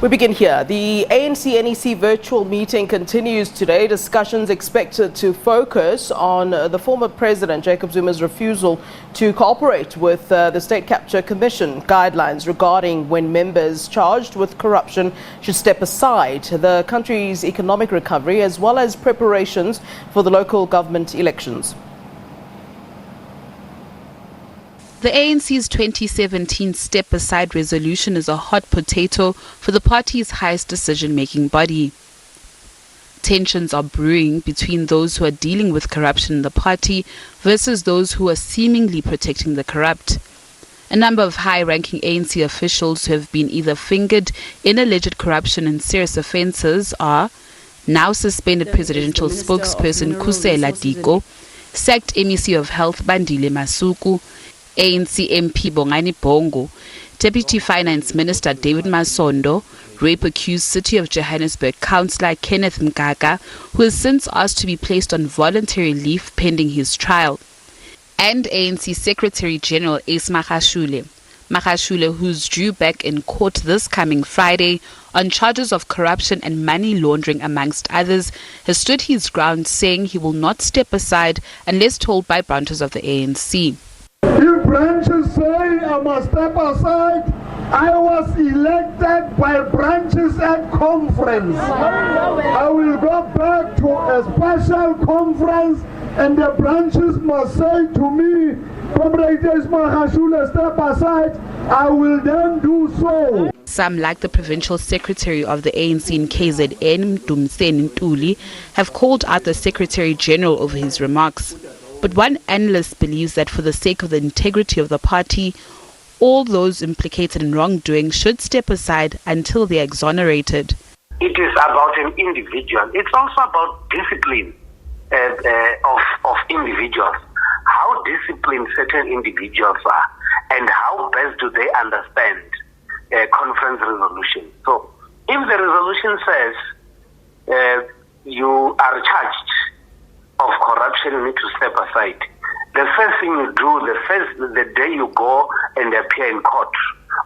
We begin here. The ANC NEC virtual meeting continues today. Discussions expected to focus on the former President Jacob Zuma's refusal to cooperate with the State Capture Commission guidelines regarding when members charged with corruption should step aside, the country's economic recovery, as well as preparations for the local government elections. The ANC's 2017 step-aside resolution is a hot potato for the party's highest decision-making body. Tensions are brewing between those who are dealing with corruption in the party versus those who are seemingly protecting the corrupt. A number of high-ranking ANC officials who have been either fingered in alleged corruption and serious offences are now suspended presidential spokesperson Khusela Diko, sacked MEC of Health Bandile Masuku, ANC MP Bongani Bongo, Deputy Finance Minister David Masondo, rape-accused City of Johannesburg Councillor Kenneth Mgaga, who has since asked to be placed on voluntary leave pending his trial, and ANC Secretary General Ace Magashule, who's due back in court this coming Friday on charges of corruption and money laundering amongst others, has stood his ground, saying he will not step aside unless told by branches of the ANC. If branches say I must step aside, I was elected by branches at conference. I will go back to a special conference and the branches must say to me, Comrade Magashule, step aside. I will then do so. Some, like the provincial secretary of the ANC in KZN, Dumsen Ntuli, have called out the Secretary General over his remarks. But one analyst believes that for the sake of the integrity of the party, all those implicated in wrongdoing should step aside until they are exonerated. It is about an individual. It's also about discipline of individuals. How disciplined certain individuals are and how best do they understand conference resolution. So if the resolution says you are charged of corruption, you need to step aside. The first thing you do, the day you go and appear in court,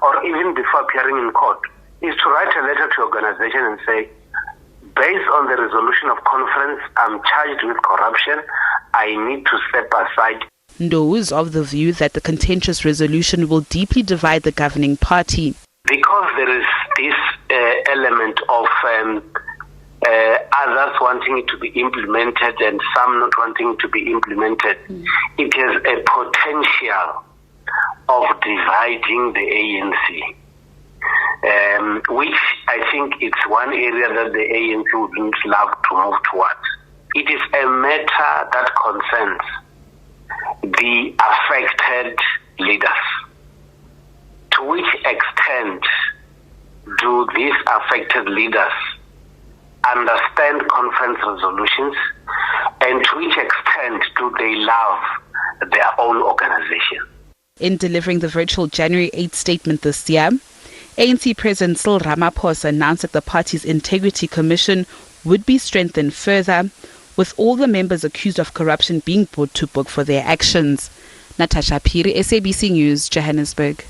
or even before appearing in court, is to write a letter to your organization and say, based on the resolution of conference, I'm charged with corruption, I need to step aside. Ndo is of the view that the contentious resolution will deeply divide the governing party. Because there is this element of others wanting it to be implemented and some not wanting it to be implemented, it has a potential of dividing the ANC, which I think it's one area that the ANC wouldn't love to move towards. It is a matter that concerns the affected leaders. To which extent do these affected leaders understand conference resolutions, and to which extent do they love their own organization? In delivering the virtual January 8 statement this year, ANC President Cyril Ramaphosa announced that the party's Integrity Commission would be strengthened further, with all the members accused of corruption being brought to book for their actions. Natasha Phiri, SABC News, Johannesburg.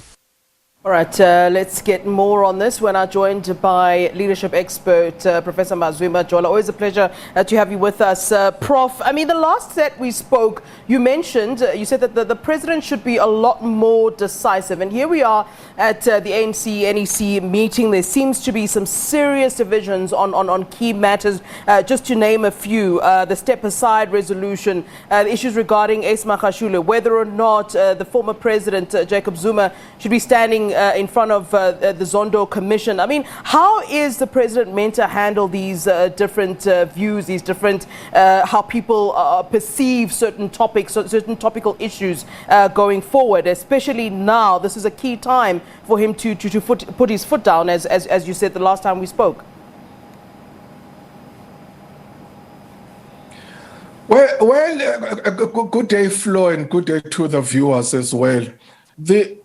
All right, let's get more on this. We're now joined by leadership expert Professor Mazwer Majola. Always a pleasure to have you with us. Prof, I mean, the last set we spoke, you mentioned, you said that the president should be a lot more decisive. And here we are at the ANC NEC meeting. There seems to be some serious divisions on key matters. Just to name a few, the step-aside resolution, the issues regarding Ace Magashule, whether or not the former president, Jacob Zuma, should be standing in front of the Zondo Commission. I mean, how is the president meant to handle these different views, these different, how people perceive certain topics, certain topical issues going forward, especially now? This is a key time for him to put his foot down, as you said the last time we spoke. Well, good day, Flo, and good day to the viewers as well. The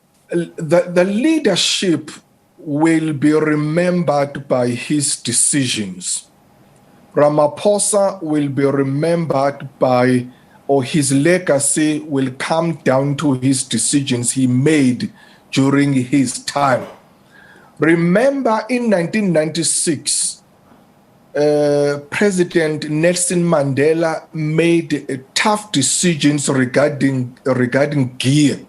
leadership will be remembered by his decisions. Ramaphosa will be remembered by, or his legacy will come down to his decisions he made during his time. Remember, in 1996, President Nelson Mandela made tough decisions regarding gear.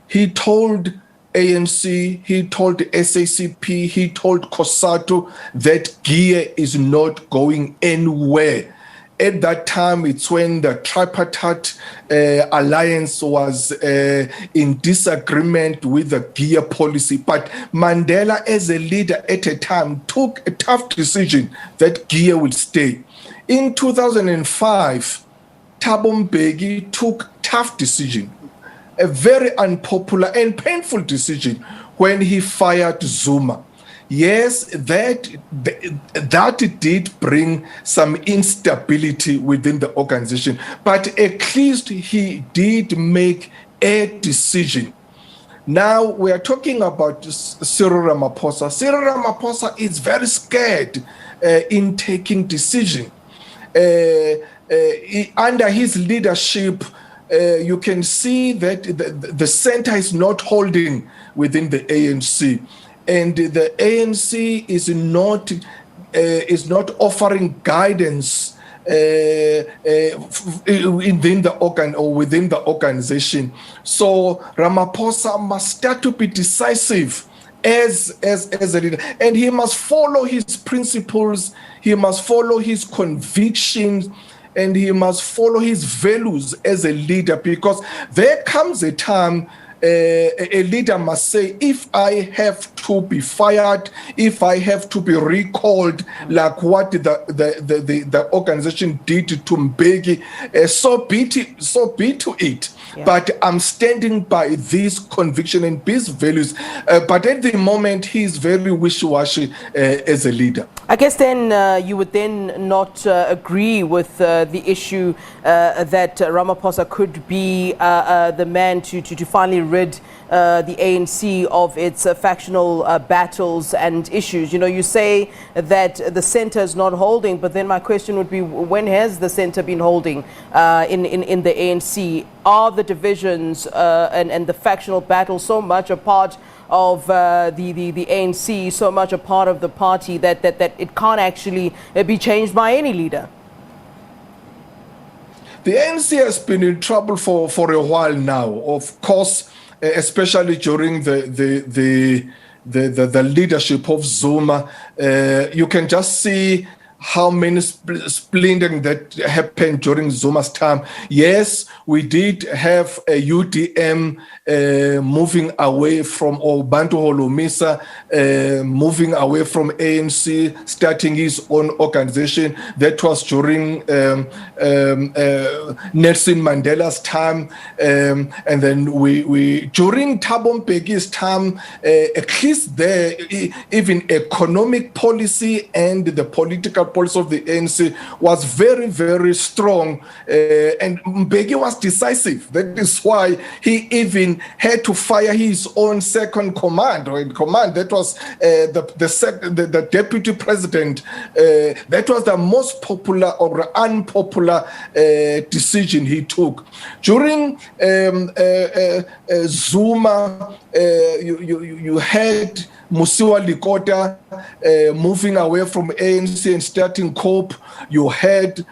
He told ANC, he told SACP, he told COSATU that gear is not going anywhere. At that time, it's when the tripartite alliance was in disagreement with the gear policy. But Mandela, as a leader at a time, took a tough decision that gear will stay. In 2005, Thabo Mbeki took tough decision, a very unpopular and painful decision when he fired Zuma. Yes, that did bring some instability within the organization, but at least he did make a decision. Now we are talking about Cyril Ramaphosa. Cyril Ramaphosa is very scared in taking decision. Under his leadership, you can see that the center is not holding within the ANC. And the ANC is not offering guidance within the organization. So Ramaphosa must start to be decisive as a leader, and he must follow his principles. He must follow his convictions, and he must follow his values as a leader, because there comes a time a leader must say, if I have to be fired, if I have to be recalled, like what the organization did to Mbeki, so be to it. Yeah. But I'm standing by this conviction and these values. But at the moment, he's very wishy-washy as a leader. I guess then you would then not agree with the issue that Ramaphosa could be the man to finally rid the ANC of its factional battles and issues. You know, you say that the center is not holding, but then my question would be, when has the center been holding in the ANC? Are the divisions and the factional battles so much a part of the ANC, so much a part of the party that it can't actually be changed by any leader? The ANC has been in trouble for a while now, of course, especially during the leadership of Zuma. You can just see how many splintering that happened during Zuma's time. Yes, we did have a UDM moving away from, or Bantu Holomisa moving away from ANC, starting his own organization. That was during Nelson Mandela's time. And then we during Thabo Mbeki's time, at least there, even economic policy and the political policy of the ANC was very, very strong, and Mbeki was decisive. That is why he even had to fire his own second command, or in command. That was the deputy president. That was the most popular or unpopular decision he took. During Zuma, you had Musiwa Likota moving away from ANC and starting COPE. You had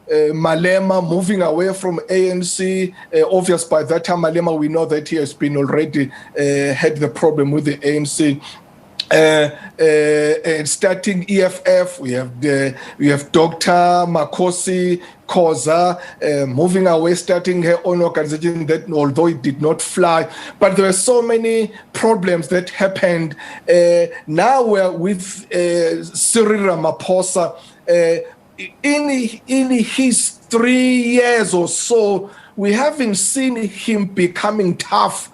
Malema moving away from ANC. Obvious by that time, Malema, we know that he has been already had the problem with the ANC. And starting EFF, we have Dr. Makosi Khoza moving away, starting her own organization, that although it did not fly, but there were so many problems that happened. Now we're with Cyril Ramaphosa. In his 3 years or so, we haven't seen him becoming tough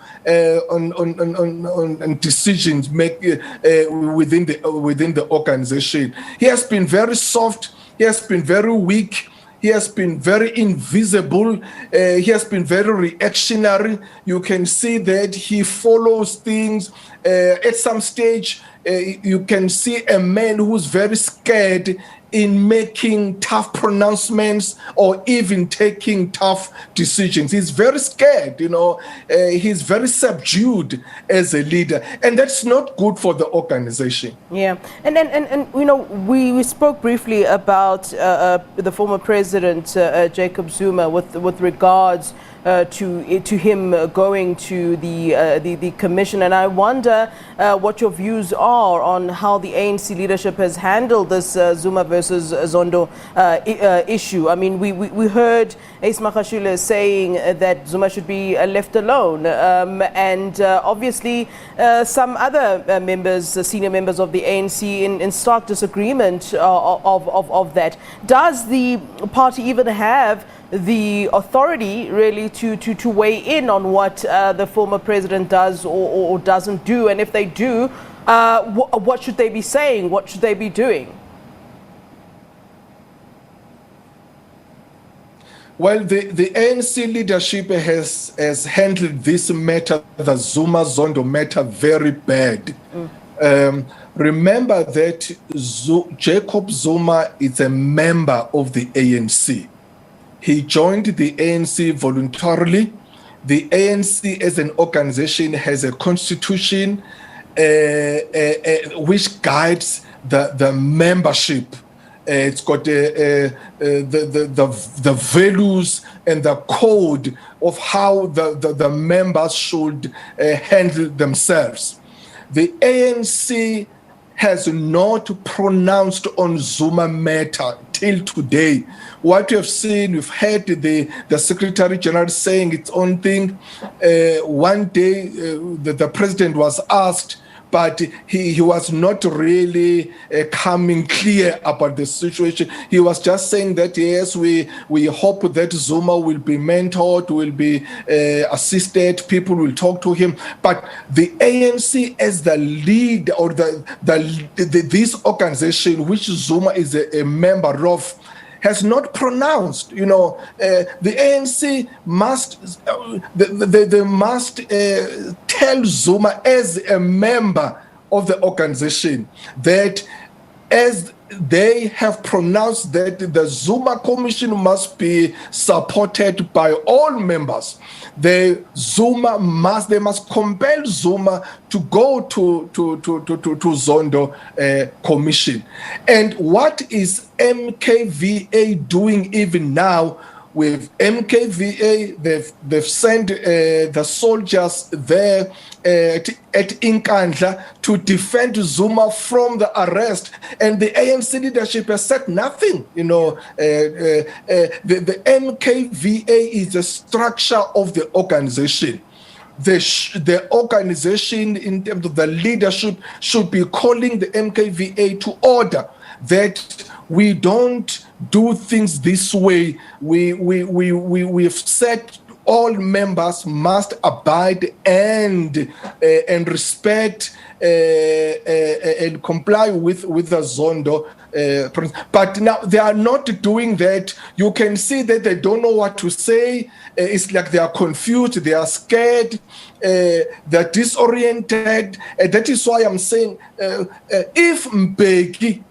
on decisions within the organization. He has been very soft. He has been very weak. He has been very invisible. He has been very reactionary. You can see that he follows things. At some stage, you can see a man who's very scared in making tough pronouncements or even taking tough decisions. He's very scared, he's very subdued as a leader, and that's not good for the organization. Yeah, and we spoke briefly about the former president Jacob Zuma with regards to him going to the commission, and I wonder what your views are on how the ANC leadership has handled this Zuma versus Zondo issue. I mean, we heard Ace Magashule saying that Zuma should be left alone, and obviously some other senior members of the ANC in stark disagreement of that. Does the party even have the authority really to weigh in on what the former president does or doesn't do? And if they do, what should they be saying? What should they be doing? Well, the ANC leadership has handled this matter, the Zuma-Zondo matter, very bad. Remember that Jacob Zuma is a member of the ANC. He joined the ANC voluntarily. The ANC as an organization has a constitution which guides the membership. It's got the values and the code of how the members should handle themselves. The ANC has not pronounced on Zuma matter till today. What we have seen, we've heard the Secretary General saying its own thing. One day, the president was asked, but he was not really coming clear about the situation. He was just saying that, yes, we hope that Zuma will be mentored, will be assisted, people will talk to him. But the ANC as the lead or this organization, which Zuma is a member of, has not pronounced. The ANC must they must tell Zuma as a member of the organization that as they have pronounced that the Zuma Commission must be supported by all members. They must compel Zuma to go to Zondo Commission. And what is MKVA doing even now? With MKVA, they've sent the soldiers there at Inkandla to defend Zuma from the arrest, and the ANC leadership has said nothing. The MKVA is the structure of the organization. The organization, in terms of the leadership, should be calling the MKVA to order that we don't do things this way. We've said all members must abide and respect and comply with the Zondo. But now they are not doing that. You can see that they don't know what to say. It's like they are confused, they are scared, they're disoriented. That is why I'm saying if Mbeki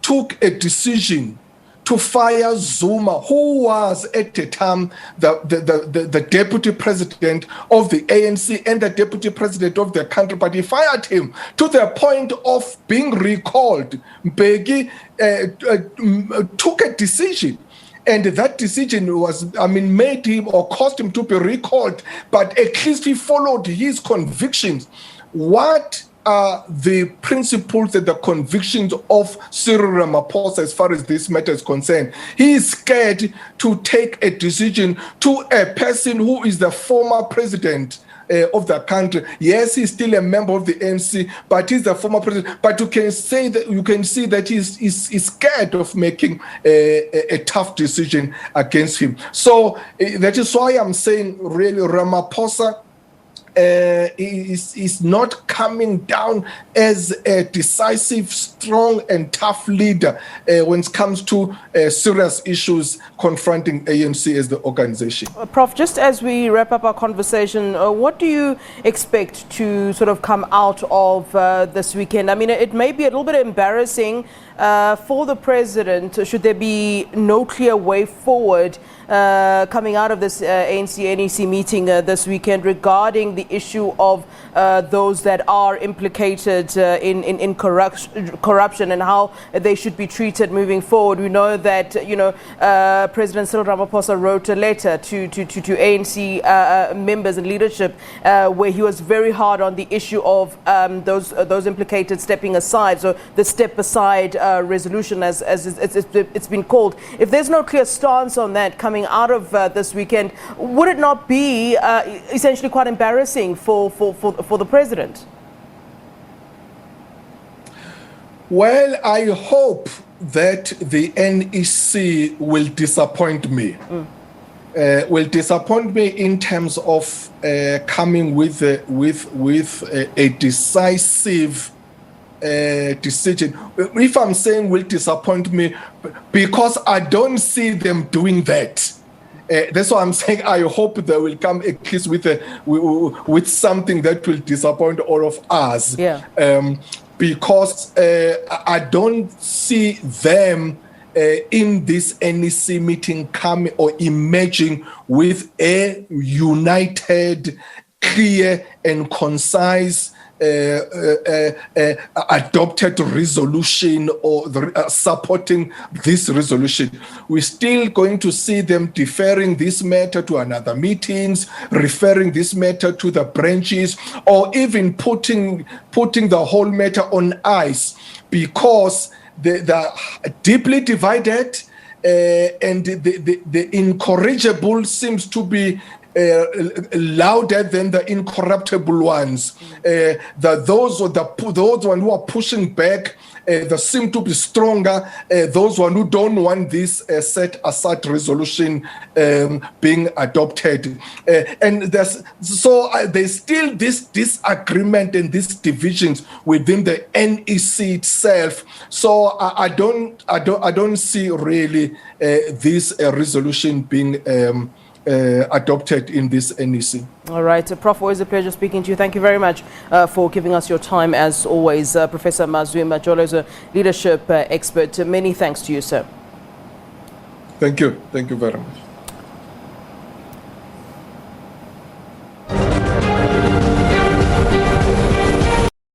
took a decision to fire Zuma, who was at the time the deputy president of the ANC and the deputy president of the country, but he fired him to the point of being recalled. Mbeki took a decision, and that decision was, made him or caused him to be recalled, but at least he followed his convictions. What are the principles and the convictions of Cyril Ramaphosa as far as this matter is concerned? He is scared to take a decision to a person who is the former president of the country. Yes, he's still a member of the ANC, but he's the former president. But you can see that he's scared of making a tough decision against him. So that is why I'm saying, really, Ramaphosa is not coming down as a decisive, strong and tough leader when it comes to serious issues confronting ANC as the organization. Prof, just as we wrap up our conversation, what do you expect to sort of come out of this weekend? I mean, it may be a little bit embarrassing for the president, should there be no clear way forward coming out of this ANC NEC meeting this weekend regarding the issue of those that are implicated in corruption and how they should be treated moving forward. We know that, President Cyril Ramaphosa wrote a letter to ANC members and leadership where he was very hard on the issue of those implicated stepping aside. So the step aside resolution, as it's been called. If there's no clear stance on that coming out of this weekend, would it not be essentially quite embarrassing for the president? Well, I hope that the NEC will disappoint me. Will disappoint me in terms of coming with a decisive decision. If I'm saying will disappoint me, because I don't see them doing that. That's why I'm saying I hope they will come at least with something that will disappoint all of us. Yeah. Because I don't see them in this NEC meeting coming or emerging with a united, clear and concise adopted resolution or supporting this resolution. We're still going to see them deferring this matter to another meetings, referring this matter to the branches, or even putting the whole matter on ice, because they're deeply divided and the incorrigible seems to be louder than the incorruptible ones. Those one who are pushing back, they seem to be stronger. Those one who don't want this set aside resolution being adopted, and there's still this disagreement and these divisions within the NEC itself. So I don't see really this resolution being adopted in this NEC. All right, Prof, always a pleasure speaking to you. Thank you very much for giving us your time as always. Professor Mazwe Majola is a leadership expert. Many thanks to you, sir. Thank you very much.